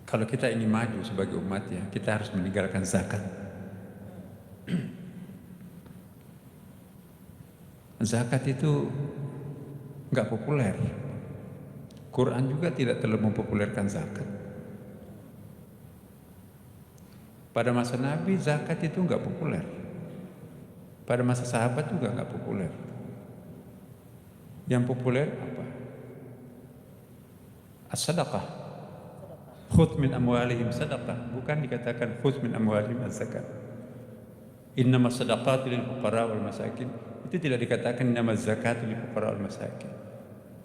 Kalau kita ingin maju sebagai umat ya, kita harus meninggalkan zakat. Zakat itu nggak populer. Quran juga tidak terlalu mempopulerkan zakat. Pada masa Nabi zakat itu nggak populer. Pada masa sahabat juga nggak populer. Yang populer apa? As-sadaqah. Khudh min amwalihim sadaqah. Bukan dikatakan khudh min amwalihim az-zakat. Innamas sadaqatu lil fuqara wal masakin. Itu tidak dikatakan innamas zakatu lil fuqara wal masakin.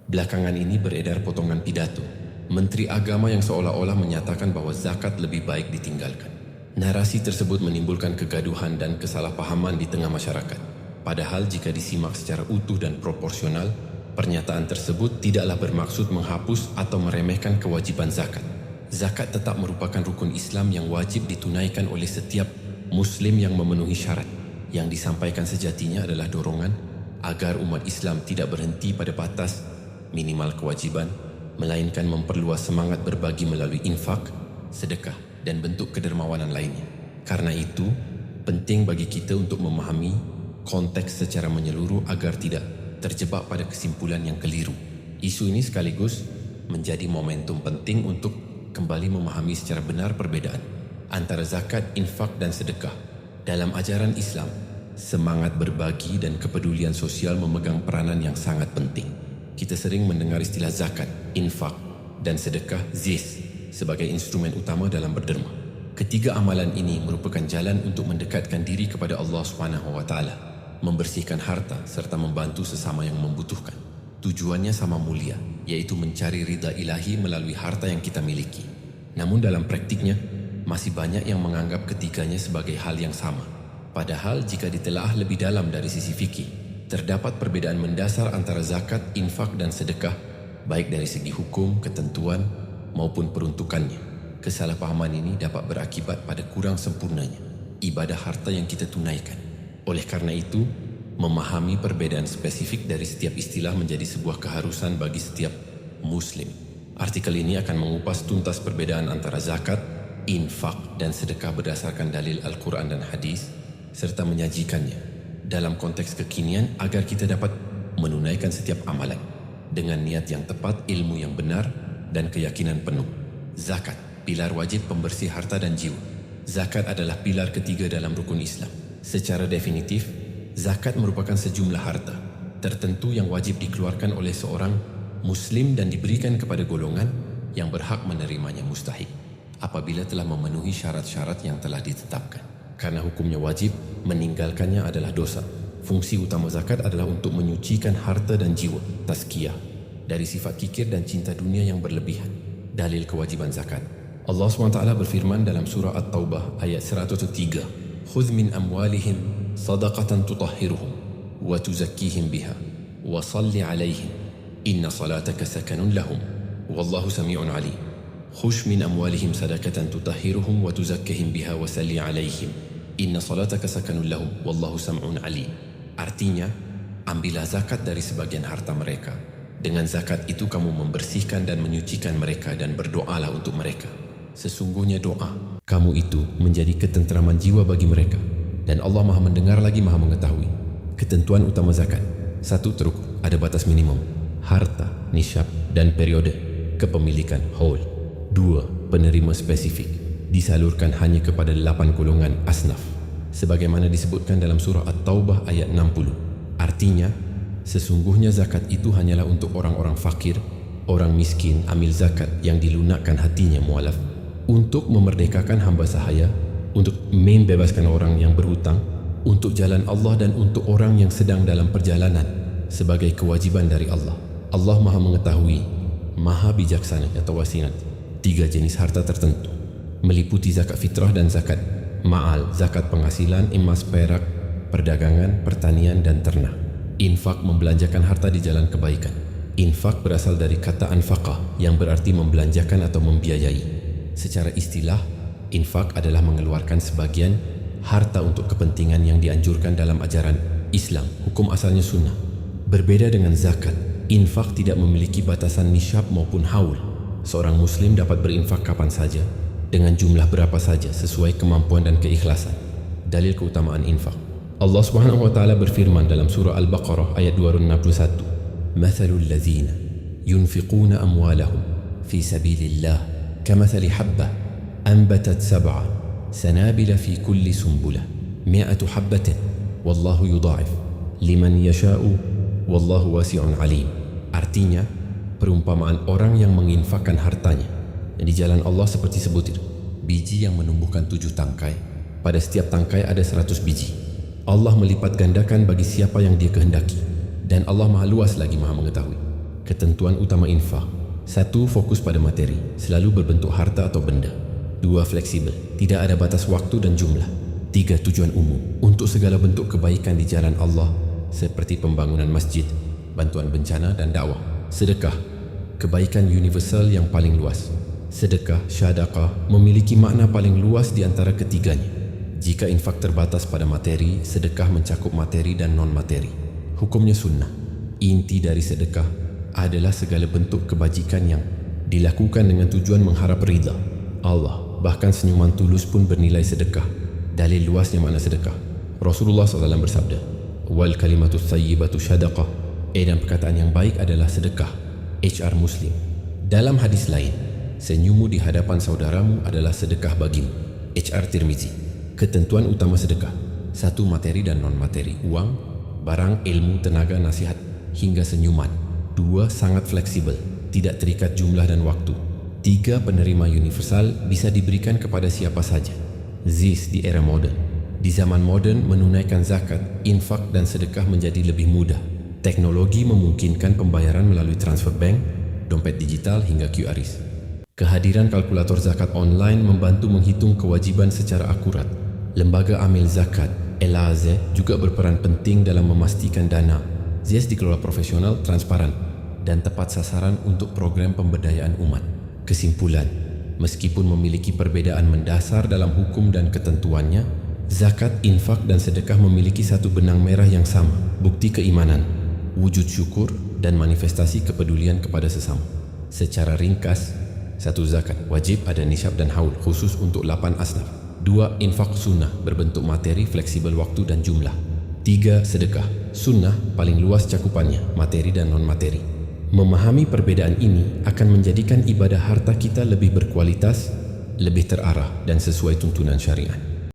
Belakangan ini beredar potongan pidato Menteri Agama yang seolah-olah menyatakan bahwa zakat lebih baik ditinggalkan. Narasi tersebut menimbulkan kegaduhan dan kesalahpahaman di tengah masyarakat. Padahal jika disimak secara utuh dan proporsional, pernyataan tersebut tidaklah bermaksud menghapus atau meremehkan kewajiban zakat. Zakat tetap merupakan rukun Islam yang wajib ditunaikan oleh setiap Muslim yang memenuhi syarat. Yang disampaikan sejatinya adalah dorongan agar umat Islam tidak berhenti pada batas minimal kewajiban, melainkan memperluas semangat berbagi melalui infak, sedekah, dan bentuk kedermawanan lainnya. Karena itu, penting bagi kita untuk memahami konteks secara menyeluruh agar tidak terjebak pada kesimpulan yang keliru. Isu ini sekaligus menjadi momentum penting untuk kembali memahami secara benar perbedaan antara zakat, infak, dan sedekah. Dalam ajaran Islam, semangat berbagi dan kepedulian sosial memegang peranan yang sangat penting. Kita sering mendengar istilah zakat, infak, dan sedekah zis sebagai instrumen utama dalam berderma. Ketiga amalan ini merupakan jalan untuk mendekatkan diri kepada Allah SWT, membersihkan harta serta membantu sesama yang membutuhkan. Tujuannya sama mulia, yaitu mencari ridha ilahi melalui harta yang kita miliki. Namun dalam praktiknya, masih banyak yang menganggap ketiganya sebagai hal yang sama. Padahal jika ditelaah lebih dalam dari sisi fikih, terdapat perbedaan mendasar antara zakat, infak, dan sedekah, baik dari segi hukum, ketentuan, maupun peruntukannya. Kesalahpahaman ini dapat berakibat pada kurang sempurnanya ibadah harta yang kita tunaikan. Oleh karena itu, memahami perbedaan spesifik dari setiap istilah menjadi sebuah keharusan bagi setiap Muslim. Artikel ini akan mengupas tuntas perbedaan antara zakat, infak, dan sedekah berdasarkan dalil Al-Quran dan hadis, serta menyajikannya dalam konteks kekinian agar kita dapat menunaikan setiap amalan dengan niat yang tepat, ilmu yang benar, dan keyakinan penuh. Zakat, pilar wajib pembersih harta dan jiwa. Zakat adalah pilar ketiga dalam rukun Islam. Secara definitif, zakat merupakan sejumlah harta tertentu yang wajib dikeluarkan oleh seorang Muslim dan diberikan kepada golongan yang berhak menerimanya mustahik apabila telah memenuhi syarat-syarat yang telah ditetapkan. Karena hukumnya wajib, meninggalkannya adalah dosa. Fungsi utama zakat adalah untuk menyucikan harta dan jiwa, tazkiyah, dari sifat kikir dan cinta dunia yang berlebihan. Dalil kewajiban zakat. Allah SWT berfirman dalam surah At-Taubah ayat 103, خذ من أموالهم صدقة تطهرهم وتزكيهم بها وصل عليهم إن صلاتك سكن لهم والله سميع عليم. خذ من أموالهم صدقة تطهرهم وتزكيهم بها وصل عليهم إن صلاتك سكن لهم والله سميع عليم. Artinya, ambillah zakat dari sebagian harta mereka. Dengan zakat itu kamu membersihkan dan menyucikan mereka dan berdoalah untuk mereka. Sesungguhnya doa kamu itu menjadi ketentraman jiwa bagi mereka. Dan Allah Maha mendengar lagi Maha mengetahui. Ketentuan utama zakat. 1. Teruk, ada batas minimum. Harta, nisyab, dan periode kepemilikan whole. 2. Penerima spesifik. Disalurkan hanya kepada 8 golongan asnaf. Sebagaimana disebutkan dalam surah At-Taubah ayat 60. Artinya, sesungguhnya zakat itu hanyalah untuk orang-orang fakir, orang miskin, amil zakat yang dilunakkan hatinya mualaf, untuk memerdekakan hamba sahaya, untuk membebaskan orang yang berhutang, untuk jalan Allah dan untuk orang yang sedang dalam perjalanan sebagai kewajiban dari Allah. Allah Maha mengetahui, Maha bijaksana atau wasinat 3 jenis harta tertentu, meliputi zakat fitrah dan zakat ma'al, zakat penghasilan, emas, perak, perdagangan, pertanian, dan ternak. Infak, membelanjakan harta di jalan kebaikan. Infak berasal dari kata anfaqah yang berarti membelanjakan atau membiayai. Secara istilah, infak adalah mengeluarkan sebagian harta untuk kepentingan yang dianjurkan dalam ajaran Islam. Hukum asalnya sunnah. Berbeda dengan zakat, infak tidak memiliki batasan nisyab maupun haul. Seorang muslim dapat berinfak kapan saja, dengan jumlah berapa saja sesuai kemampuan dan keikhlasan. Dalil keutamaan infak. Allah Subhanahu wa taala berfirman dalam surah Al-Baqarah ayat 261, "Mathalul ladzina yunfiquna amwalahum fi sabilillah kamathali habbah anbatat sab'a sanabila fi kulli sumbulah mi'atu habbatin wallahu yudha'if liman yasha'u wallahu wasi'un alim." Artinya, perumpamaan orang yang menginfakkan hartanya di jalan Allah seperti sebutir biji yang menumbuhkan 7 tangkai. Pada setiap tangkai ada 100 biji. Allah melipat gandakan bagi siapa yang Dia kehendaki, dan Allah Maha Luas lagi Maha Mengetahui. Ketentuan utama infak: 1. Fokus pada materi, selalu berbentuk harta atau benda. 2. Fleksibel, tidak ada batas waktu dan jumlah. 3. Tujuan umum, untuk segala bentuk kebaikan di jalan Allah seperti pembangunan masjid, bantuan bencana dan dakwah. Sedekah, kebaikan universal yang paling luas. Sedekah, syadaqah memiliki makna paling luas di antara ketiganya. Jika infak terbatas pada materi, sedekah mencakup materi dan non-materi. Hukumnya sunnah. Inti dari sedekah adalah segala bentuk kebajikan yang dilakukan dengan tujuan mengharap ridha Allah. Bahkan senyuman tulus pun bernilai sedekah. Dalil luasnya makna sedekah. Rasulullah SAW bersabda, "Wal kalimatu thayyibatu syadaqah." Dan perkataan yang baik adalah sedekah. HR Muslim. Dalam hadis lain, senyummu di hadapan saudaramu adalah sedekah bagimu. HR Tirmizi. Ketentuan utama sedekah: 1. Materi dan non-materi, uang, barang, ilmu, tenaga, nasihat, hingga senyuman. 2. Sangat fleksibel, tidak terikat jumlah dan waktu. 3. Penerima universal, bisa diberikan kepada siapa saja. This di era modern. Di zaman modern, menunaikan zakat, infak dan sedekah menjadi lebih mudah. Teknologi memungkinkan pembayaran melalui transfer bank, dompet digital hingga QRIS. Kehadiran kalkulator zakat online membantu menghitung kewajiban secara akurat. Lembaga amil zakat, LAZ, juga berperan penting dalam memastikan dana ZES dikelola profesional, transparan, dan tepat sasaran untuk program pemberdayaan umat. Kesimpulan, meskipun memiliki perbedaan mendasar dalam hukum dan ketentuannya, zakat, infak, dan sedekah memiliki satu benang merah yang sama: bukti keimanan, wujud syukur, dan manifestasi kepedulian kepada sesama. Secara ringkas, 1. Zakat wajib, ada nisab dan haul khusus untuk 8 asnaf. 2. Infak sunnah, berbentuk materi, fleksibel waktu dan jumlah. 3. Sedekah sunnah, paling luas cakupannya, materi dan non-materi. Memahami perbedaan ini akan menjadikan ibadah harta kita lebih berkualitas, lebih terarah, dan sesuai tuntunan syariat.